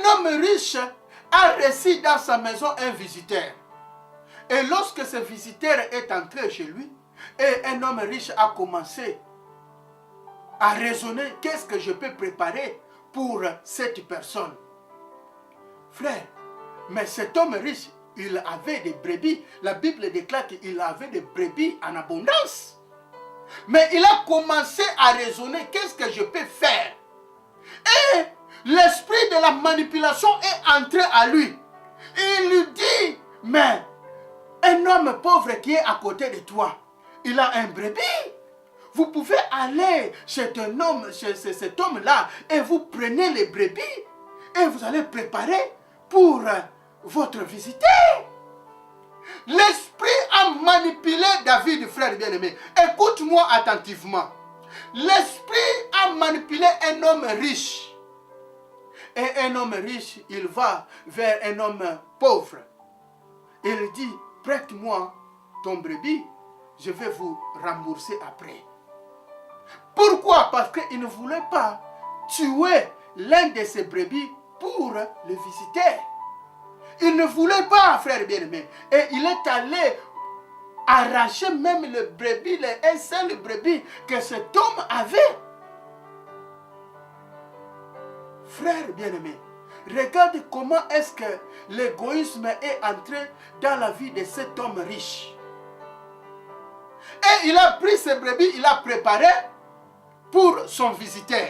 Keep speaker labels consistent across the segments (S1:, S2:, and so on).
S1: Un homme riche a reçu dans sa maison un visiteur. Et lorsque ce visiteur est entré chez lui, et un homme riche a commencé à raisonner, qu'est-ce que je peux préparer pour cette personne? Frère, mais cet homme riche, il avait des brebis. La Bible déclare qu'il avait des brebis en abondance. Mais il a commencé à raisonner, qu'est-ce que je peux faire? Et l'esprit de la manipulation est entré à lui. Il lui dit, mais un homme pauvre qui est à côté de toi, il a un brebis. Vous pouvez aller chez cet homme-là et vous prenez les brebis et vous allez préparer pour votre visiteur. L'esprit a manipulé David, frère bien-aimé. Écoute-moi attentivement. L'esprit a manipulé un homme riche. Et un homme riche, il va vers un homme pauvre. Il dit, prête-moi ton brebis, je vais vous rembourser après. Pourquoi? Parce qu'il ne voulait pas tuer l'un de ses brebis pour le visiteur. Il ne voulait pas, frère bien-aimé. Et il est allé arracher même le brebis, un seul brebis que cet homme avait. Frère bien-aimé, regarde comment est-ce que l'égoïsme est entré dans la vie de cet homme riche. Et il a pris ses brebis, il a préparé pour son visiteur.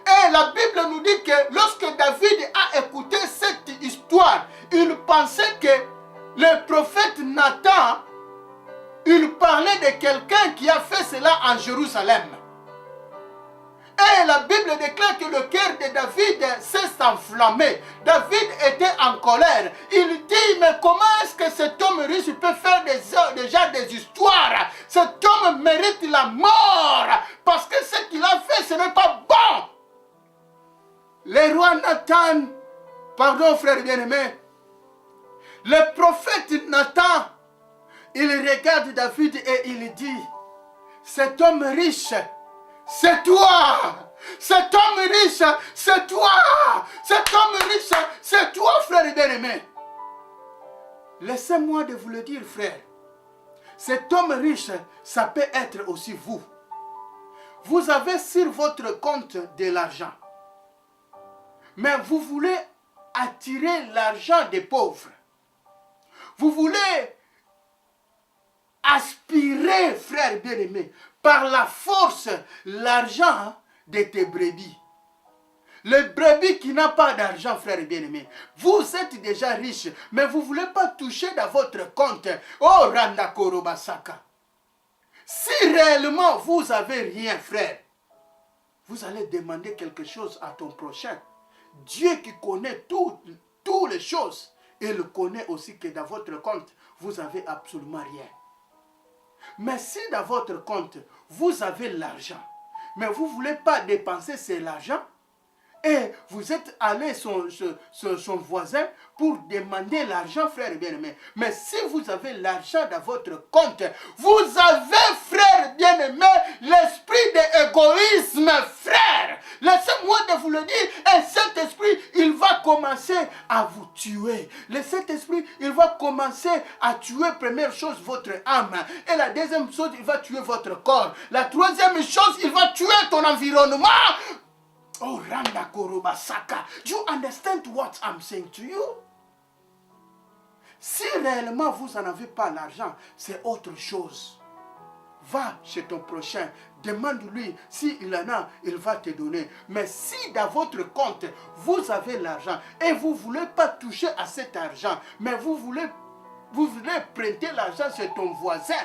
S1: Et la Bible nous dit que lorsque David a écouté cette histoire, il pensait que le prophète Nathan, il parlait de quelqu'un qui a fait cela en Jérusalem. Et la Bible déclare que le cœur de David s'est enflammé. David était en colère. Il dit, mais comment est-ce que cet homme riche peut faire déjà des histoires? Cet homme mérite la mort. Parce que ce qu'il a fait, ce n'est pas bon. Le roi Nathan, pardon frère bien-aimé, le prophète Nathan, il regarde David et il dit, cet homme riche, c'est toi! Cet homme riche, c'est toi! Cet homme riche, c'est toi, frère bien-aimé! Laissez-moi de vous le dire, frère. Cet homme riche, ça peut être aussi vous. Vous avez sur votre compte de l'argent. Mais vous voulez attirer l'argent des pauvres. Vous voulez aspirer, frère bien-aimé, par la force, l'argent de tes brebis. Le brebis qui n'a pas d'argent, frère bien-aimé. Vous êtes déjà riche, mais vous ne voulez pas toucher dans votre compte. Oh, Randa Korobasaka. Si réellement vous n'avez rien, frère, vous allez demander quelque chose à ton prochain. Dieu qui connaît toutes les choses, il connaît aussi que dans votre compte, vous n'avez absolument rien. Mais si dans votre compte, vous avez l'argent, mais vous ne voulez pas dépenser cet argent, et vous êtes allé son voisin pour demander l'argent, frère bien-aimé. Mais si vous avez l'argent dans votre compte, vous avez, frère bien-aimé, l'esprit d'égoïsme, frère. Laissez-moi de vous le dire, et cet esprit, il va commencer à vous tuer. Cet esprit, il va commencer à tuer, première chose, votre âme. Et la deuxième chose, il va tuer votre corps. La troisième chose, il va tuer ton environnement. Oh, Randa Korobasaka. Do you understand what I'm saying to you? Si réellement vous n'en avez pas l'argent, c'est autre chose. Va chez ton prochain, demande-lui s'il en a, il va te donner. Mais si dans votre compte, vous avez l'argent et vous ne voulez pas toucher à cet argent, mais vous voulez prêter l'argent chez ton voisin,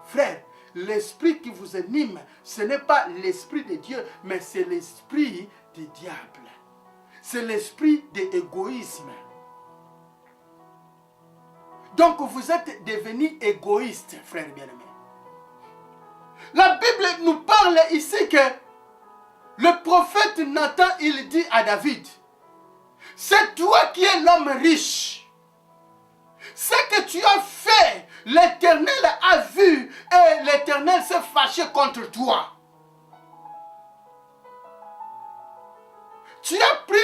S1: frère, l'esprit qui vous anime, ce n'est pas l'esprit de Dieu, mais c'est l'esprit du diable. C'est l'esprit de l'égoïsme. Donc vous êtes devenu égoïste, frère bien-aimé. La Bible nous parle ici que le prophète Nathan, il dit à David, c'est toi qui es l'homme riche. Ce que tu as fait, l'Éternel a vu et l'Éternel s'est fâché contre toi. Tu as pris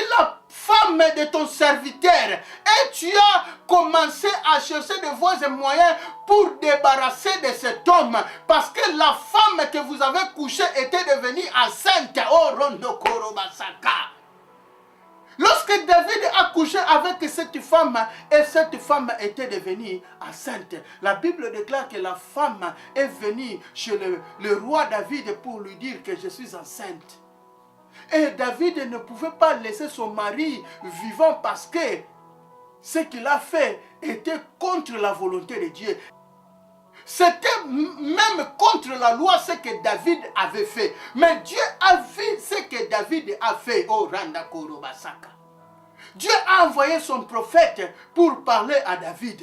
S1: femme de ton serviteur. Et tu as commencé à chercher de voies et moyens pour débarrasser de cet homme. Parce que la femme que vous avez couchée était devenue enceinte. Oh, Rondo Korobasaka. Lorsque David a couché avec cette femme, et cette femme était devenue enceinte, la Bible déclare que la femme est venue chez le roi David pour lui dire que je suis enceinte. Et David ne pouvait pas laisser son mari vivant parce que ce qu'il a fait était contre la volonté de Dieu. C'était même contre la loi ce que David avait fait. Mais Dieu a vu ce que David a fait. Oh, Randa Korobasaka. Dieu a envoyé son prophète pour parler à David.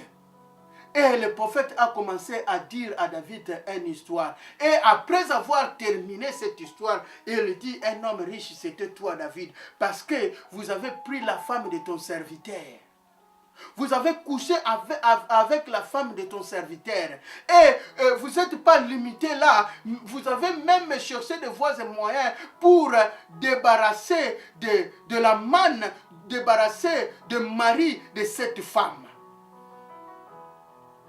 S1: Et le prophète a commencé à dire à David une histoire. Et après avoir terminé cette histoire, il dit, un homme riche, c'était toi, David. Parce que vous avez pris la femme de ton serviteur. Vous avez couché avec la femme de ton serviteur. Et vous n'êtes pas limité là. Vous avez même cherché des voies et moyens pour débarrasser de la manne, débarrasser de mari de cette femme.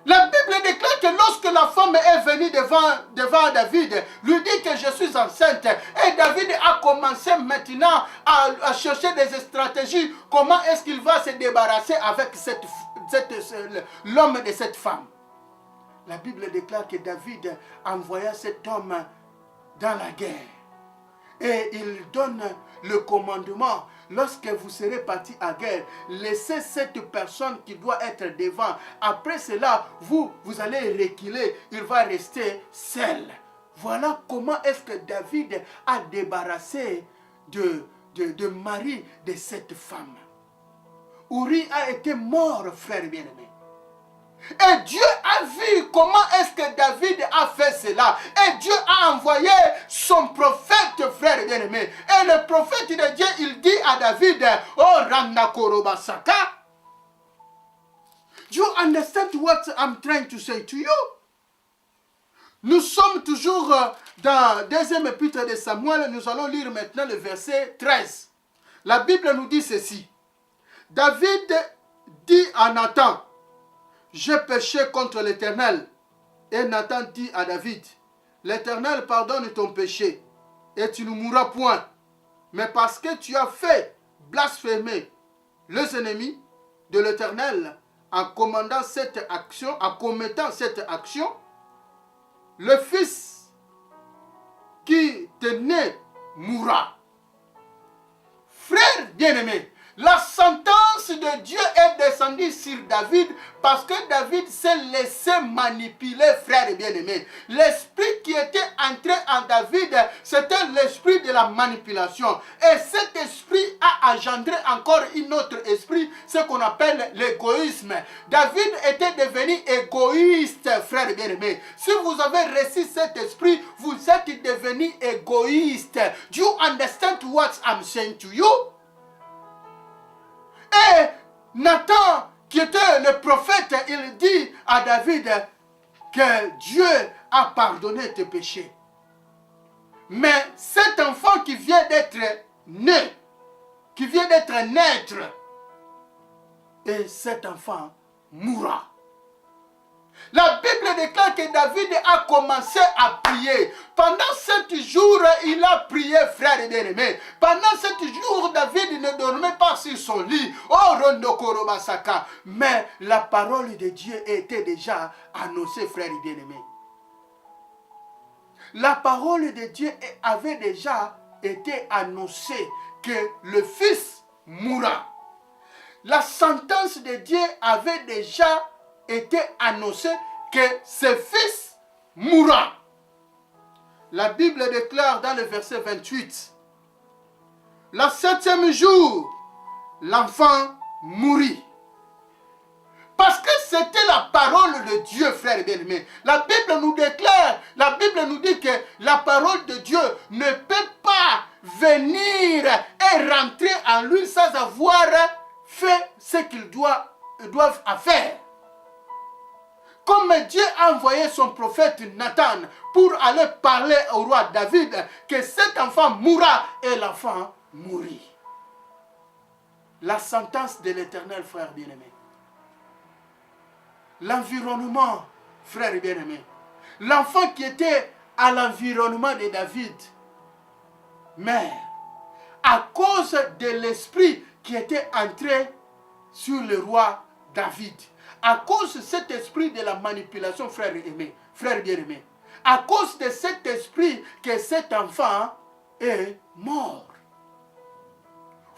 S1: La Bible déclare que lorsque la femme est venue devant David, lui dit que je suis enceinte. Et David a commencé maintenant à chercher des stratégies. Comment est-ce qu'il va se débarrasser avec l'homme de cette femme. La Bible déclare que David envoya cet homme dans la guerre. Et il donne le commandement. Lorsque vous serez parti à guerre, laissez cette personne qui doit être devant. Après cela, vous allez reculer. Il va rester seul. Voilà comment est-ce que David a débarrassé de Marie de cette femme. Uri a été mort, frère bien-aimé. Et Dieu a vu comment est-ce que David a fait cela. Et Dieu a envoyé son prophète, frère bien-aimé. Et le prophète de Dieu, il dit à David, oh Randa Korobasaka. Do you understand what I'm trying to say to you? Nous sommes toujours dans deuxième épître de Samuel. Nous allons lire maintenant le verset 13. La Bible nous dit ceci. David dit à Nathan, j'ai péché contre l'Éternel. Et Nathan dit à David, l'Éternel pardonne ton péché et tu ne mourras point. Mais parce que tu as fait blasphémer les ennemis de l'Éternel en commettant cette action, le fils qui te naît mourra. Frère bien-aimé, la sentence de Dieu est descendue sur David parce que David s'est laissé manipuler, frère bien-aimé. L'esprit qui était entré en David, c'était l'esprit de la manipulation. Et cet esprit a engendré encore un autre esprit, ce qu'on appelle l'égoïsme. David était devenu égoïste, frère bien-aimé. Si vous avez reçu cet esprit, vous êtes devenu égoïste. Do you understand what I'm saying to you? Et Nathan, qui était le prophète, il dit à David que Dieu a pardonné tes péchés. Mais cet enfant qui vient d'être né, qui vient d'être naître, et cet enfant mourra. La Bible déclare que David a commencé à prier. Pendant 7 jours, il a prié, frère et bien-aimé. Pendant 7 jours, David ne dormait pas sur son lit. Oh, Rondo Korobasaka. Mais la parole de Dieu était déjà annoncée, frère et bien-aimé. La parole de Dieu avait déjà été annoncée que le fils mourra. La sentence de Dieu avait déjà été annoncé que ce fils mourra. La Bible déclare dans le verset 28, le 7e jour, l'enfant mourit. Parce que c'était la parole de Dieu, frère bien-aimé. La Bible nous déclare, la Bible nous dit que la parole de Dieu ne peut pas venir et rentrer en lui sans avoir fait ce qu'il doivent faire. Comme Dieu a envoyé son prophète Nathan pour aller parler au roi David que cet enfant mourra et l'enfant mourit. la sentence de l'Éternel, frère bien-aimé. L'environnement, frère bien-aimé. L'enfant qui était à l'environnement de David, mais à cause de l'esprit qui était entré sur le roi David, à cause de cet esprit de la manipulation, frère bien-aimé, à cause de cet esprit que cet enfant est mort.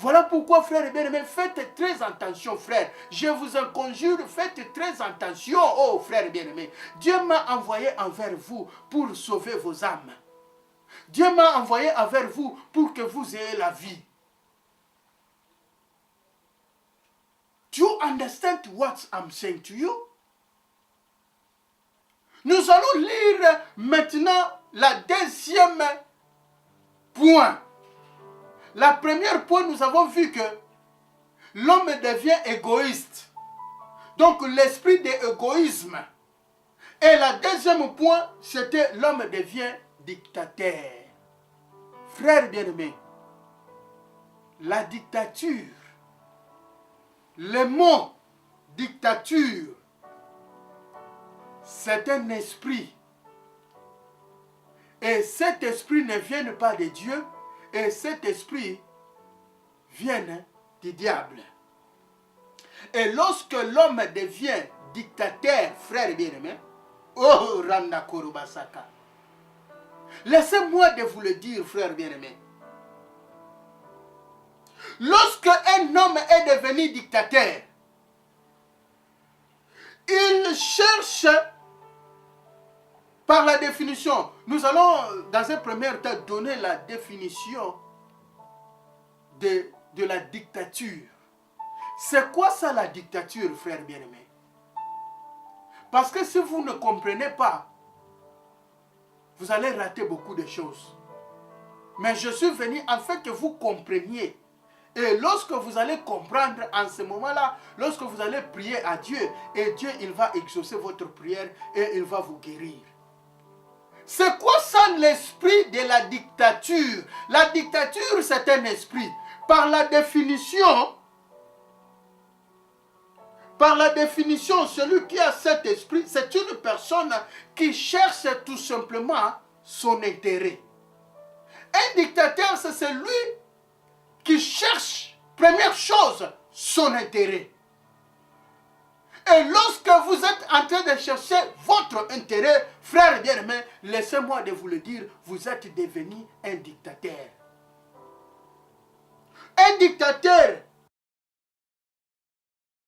S1: Voilà pourquoi, frère bien-aimé, faites très attention, frère. Je vous en conjure, faites très attention, oh frère bien-aimé. Dieu m'a envoyé envers vous pour sauver vos âmes. Dieu m'a envoyé envers vous pour que vous ayez la vie. Do you understand what I'm saying to you? Nous allons lire maintenant la deuxième point. La première point, nous avons vu que l'homme devient égoïste. Donc l'esprit d'égoïsme. Et la deuxième point, c'était l'homme devient dictateur. Frère bien-aimé, la dictature, le mot dictature, c'est un esprit. Et cet esprit ne vient pas de Dieu, et cet esprit vient du diable. Et lorsque l'homme devient dictateur, frère bien-aimé, oh Randa Korobasaka, laissez-moi de vous le dire, frère bien-aimé. Lorsque un homme est devenu dictateur, il cherche, par la définition, nous allons dans un premier temps donner la définition de la dictature. C'est quoi ça la dictature, frère bien-aimé? Parce que si vous ne comprenez pas, vous allez rater beaucoup de choses. Mais je suis venu afin que vous compreniez. Et lorsque vous allez comprendre en ce moment-là, lorsque vous allez prier à Dieu, et Dieu, il va exaucer votre prière et il va vous guérir. C'est quoi ça l'esprit de la dictature? La dictature, c'est un esprit. Par la définition, celui qui a cet esprit, c'est une personne qui cherche tout simplement son intérêt. Un dictateur, c'est celui qui cherche, première chose, son intérêt. Et lorsque vous êtes en train de chercher votre intérêt, frère bien-aimé, laissez-moi de vous le dire, vous êtes devenu un dictateur. Un dictateur